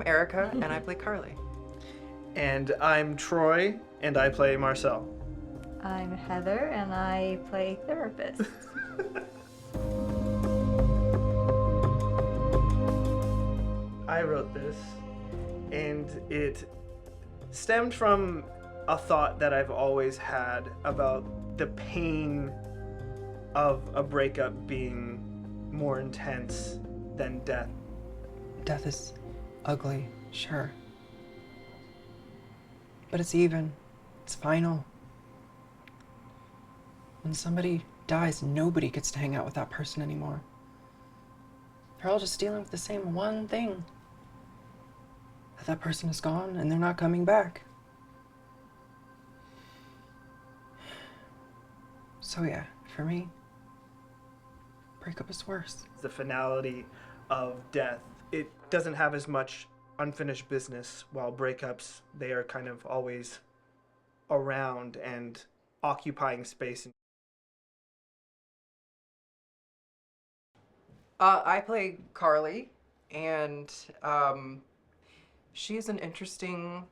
ERICKA, and I play Carly. And I'm Troy, and I play Marcel. I'm Heather, and I play therapist. I wrote this, and it stemmed from a thought that I've always had about the pain of a breakup being more intense than death. Death is ugly, sure. But it's even. It's final. When somebody dies, nobody gets to hang out with that person anymore. They're all just dealing with the same one thing. That person is gone and they're not coming back. So yeah, for me, breakup is worse. The finality of death, it doesn't have as much unfinished business, while breakups, they are kind of always around and occupying space. I play Carly, and she's an interesting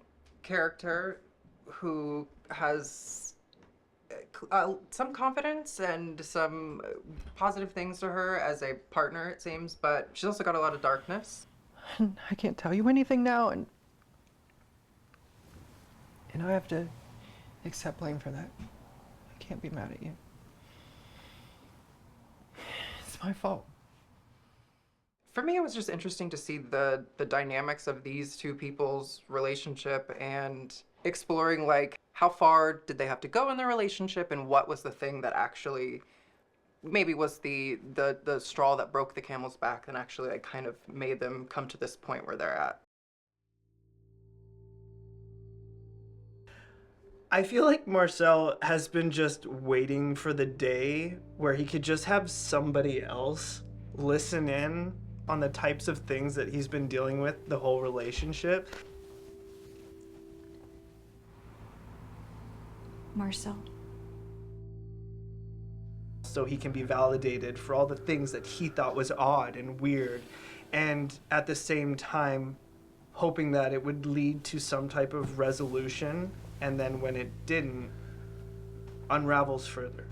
character who has some confidence and some positive things to her as a partner, it seems, but she's also got a lot of darkness. I can't tell you anything now, and I have to accept blame for that. I can't be mad at you. It's my fault. For me, it was just interesting to see the dynamics of these two people's relationship and exploring, like, how far did they have to go in their relationship and what was the thing that actually maybe was the straw that broke the camel's back and actually, like, kind of made them come to this point where they're at. I feel like Marcel has been just waiting for the day where he could just have somebody else listen in on the types of things that he's been dealing with the whole relationship. Marcel. So he can be validated for all the things that he thought was odd and weird, and at the same time hoping that it would lead to some type of resolution, and then when it didn't, unravels further.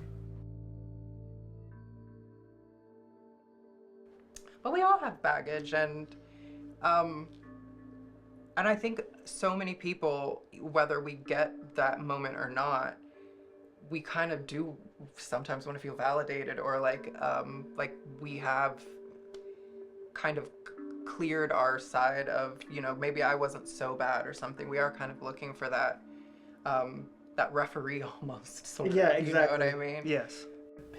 But we all have baggage, and I think so many people, whether we get that moment or not, we kind of do sometimes want to feel validated, or like we have kind of cleared our side of, you know, maybe I wasn't so bad or something. We are kind of looking for that that referee almost, sort of. Yeah, exactly. You know what I mean? Yes.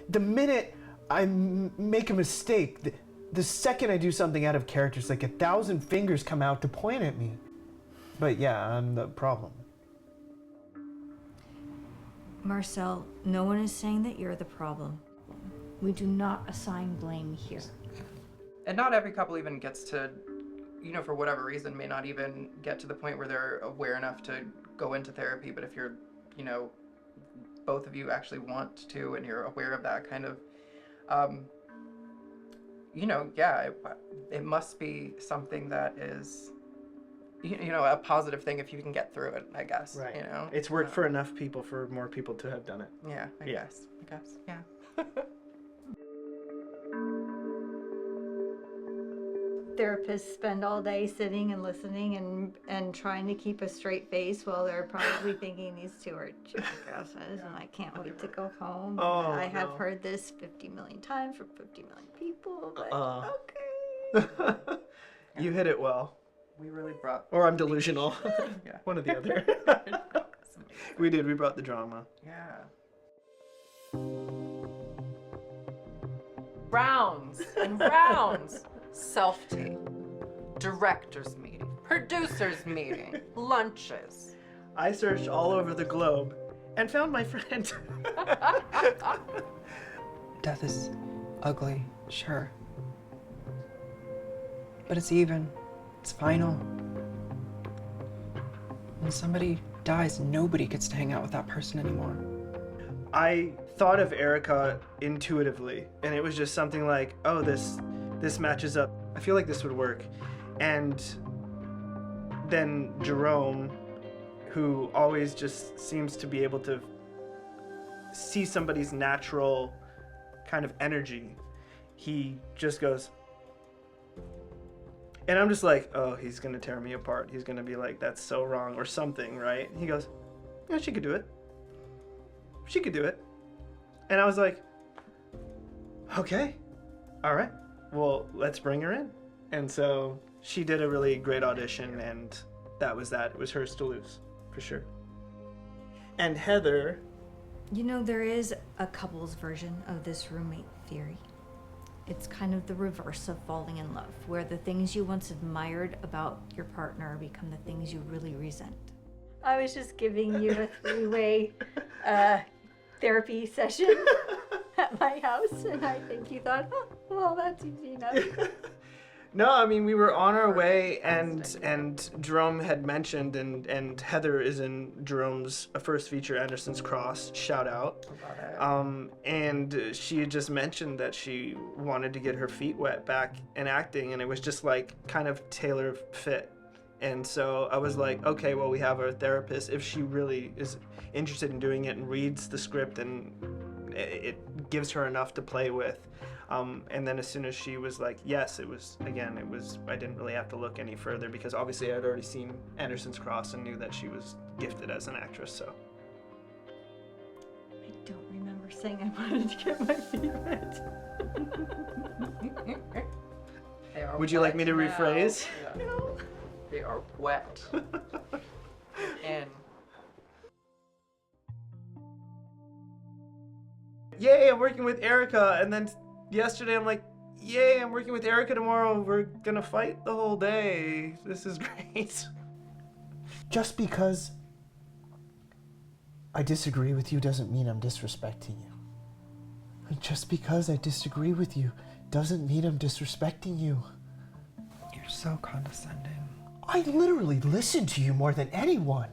The minute I make a mistake, the second I do something out of character, it's like 1,000 fingers come out to point at me. But yeah, I'm the problem. Marcel, no one is saying that you're the problem. We do not assign blame here. And not every couple even gets to, you know, for whatever reason, may not even get to the point where they're aware enough to go into therapy. But if you're, you know, both of you actually want to and you're aware of that kind of, you know, yeah, it must be something that is, you know, a positive thing if you can get through it, I guess. Right. You know? It's worked for enough people for more people to have done it. Yeah, I Yeah. guess, yeah. Therapists spend all day sitting and listening and trying to keep a straight face while they're probably thinking these two are jackasses and I can't wait to go home. Oh, I have no. heard this 50 million times from 50 million people, but okay. You hit it well. We really brought... Or I'm delusional. Yeah. One or the other. We brought the drama. Yeah. Rounds and rounds. Self-tape, director's meeting, producer's meeting, lunches. I searched all over the globe and found my friend. Death is ugly, sure. But it's even. It's final. When somebody dies, nobody gets to hang out with that person anymore. I thought of ERICKA intuitively, and it was just something like, oh, this matches up. I feel like this would work. And then Jerome, who always just seems to be able to see somebody's natural kind of energy, he just goes, and I'm just like, oh, he's gonna tear me apart. He's gonna be like, that's so wrong or something, right? And he goes, yeah, she could do it. She could do it. And I was like, okay, all right, well, let's bring her in. And so she did a really great audition, and that was that. It was hers to lose, for sure. And Heather... You know, there is a couple's version of this roommate theory. It's kind of the reverse of falling in love, where the things you once admired about your partner become the things you really resent. I was just giving you a three-way therapy session at my house, and I think you thought, oh, well, that's easy enough. No, I mean, we were on our way, and Jerome had mentioned, and Heather is in Jerome's first feature, Anderson's Cross, shout out. And she had just mentioned that she wanted to get her feet wet back in acting, and it was just like kind of tailor fit. And so I was like, okay, well, we have our therapist. If she really is interested in doing it and reads the script and it gives her enough to play with. And then as soon as she was like, yes, it was, I didn't really have to look any further because obviously I'd already seen Anderson's Cross and knew that she was gifted as an actress, so. I don't remember saying I wanted to get my feet wet. Would you like me to rephrase? Yeah. No. They are wet. And yay, I'm working with ERICKA. And then yesterday I'm like, yay, I'm working with ERICKA tomorrow. We're gonna fight the whole day. This is great. Just because I disagree with you doesn't mean I'm disrespecting you. And just because I disagree with you doesn't mean I'm disrespecting you. You're so condescending. I literally listen to you more than anyone.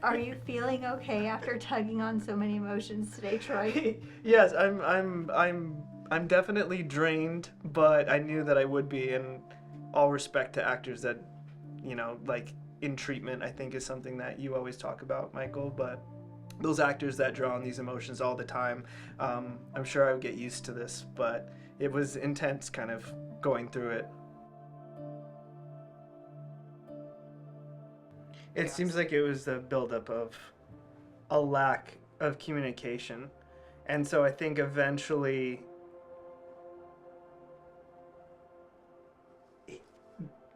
Are you feeling okay after tugging on so many emotions today, Troy? Yes, I'm definitely drained, but I knew that I would be, and all respect to actors that, you know, like in treatment, I think is something that you always talk about, Michael, but those actors that draw on these emotions all the time, I'm sure I would get used to this, but it was intense kind of going through it. It seems like it was the buildup of a lack of communication. And so I think eventually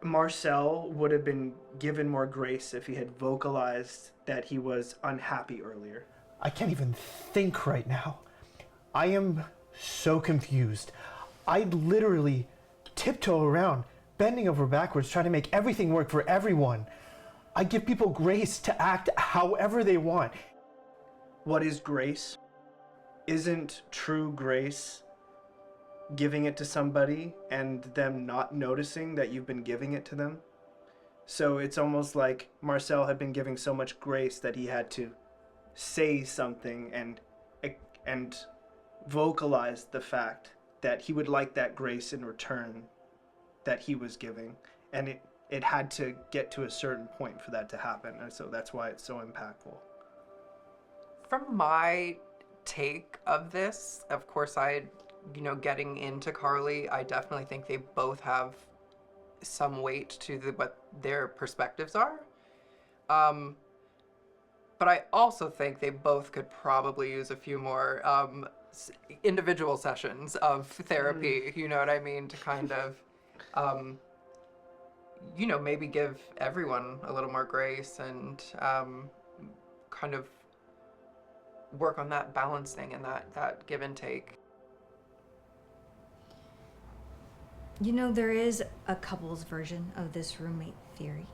Marcel would have been given more grace if he had vocalized that he was unhappy earlier. I can't even think right now. I am so confused. I literally tiptoe around, bending over backwards, trying to make everything work for everyone. I give people grace to act however they want. What is grace? Isn't true grace giving it to somebody and them not noticing that you've been giving it to them? So it's almost like Marcel had been giving so much grace that he had to say something and vocalize the fact that he would like that grace in return that he was giving. And it had to get to a certain point for that to happen. And so that's why it's so impactful. from my take of this, of course, getting into Carly, I definitely think they both have some weight to what their perspectives are. But I also think they both could probably use a few more individual sessions of therapy, you know what I mean, to kind of, maybe give everyone a little more grace and kind of work on that balancing and that give and take. You know, there is a couple's version of this roommate theory.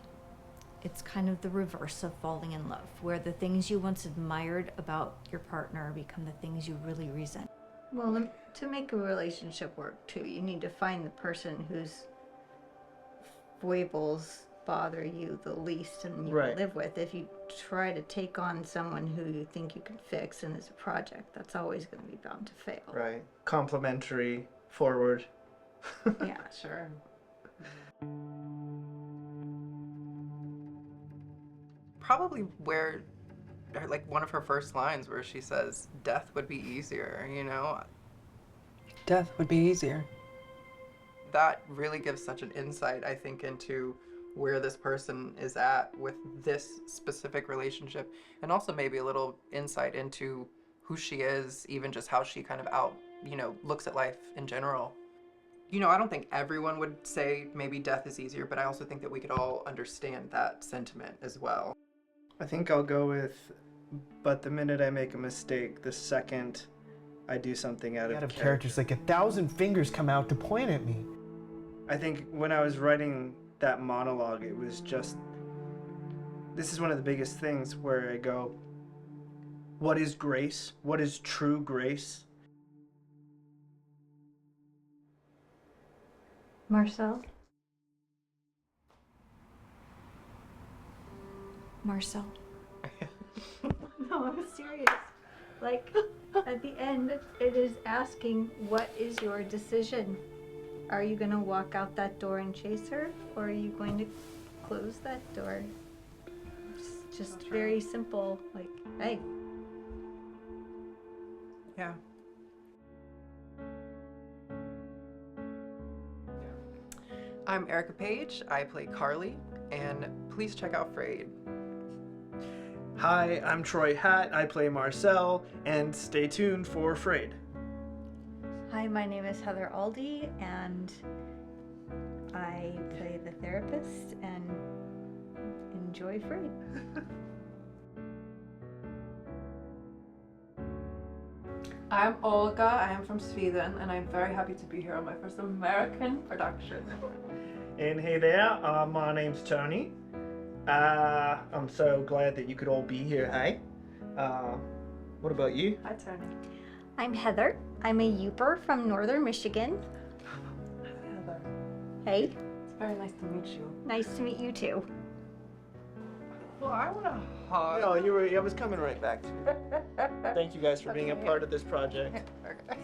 It's kind of the reverse of falling in love, where the things you once admired about your partner become the things you really resent. Well, to make a relationship work too, you need to find the person whose foibles bother you the least and you Right. can live with. If you try to take on someone who you think you can fix and is a project, that's always going to be bound to fail. Right. Complimentary, forward. Yeah. Sure. probably where, like, one of her first lines where she says, death would be easier, you know? Death would be easier. That really gives such an insight, I think, into where this person is at with this specific relationship, and also maybe a little insight into who she is, even just how she kind of looks at life in general. You know, I don't think everyone would say maybe death is easier, but I also think that we could all understand that sentiment as well. I think I'll go with, but the minute I make a mistake, the second I do something out of character's like 1,000 fingers come out to point at me. I think when I was writing that monologue, it was just, this is one of the biggest things where I go, what is grace? What is true grace? Marcel? Marcel. No, I'm serious. Like, at the end, it is asking, what is your decision? Are you going to walk out that door and chase her? Or are you going to close that door? It's just very simple, like, hey. Yeah. I'm ERICKA Page. I play Carly, and please check out Frayed. Hi, I'm Troy HATT. I play Marcel, and stay tuned for Frayed. Hi, my name is Heather Aldi, and I play the therapist and enjoy Frayed. I'm Olga, I am from Sweden, and I'm very happy to be here on my first American production. And hey there, my name's Tony. I'm so glad that you could all be here, hey? What about you? Hi, Tony. I'm Heather. I'm a Youper from Northern Michigan. Heather. Hey, It's very nice to meet you. nice to meet you too. Well, I want to hug. No, I was coming right back to you. Thank you guys for being a part of this project. Okay.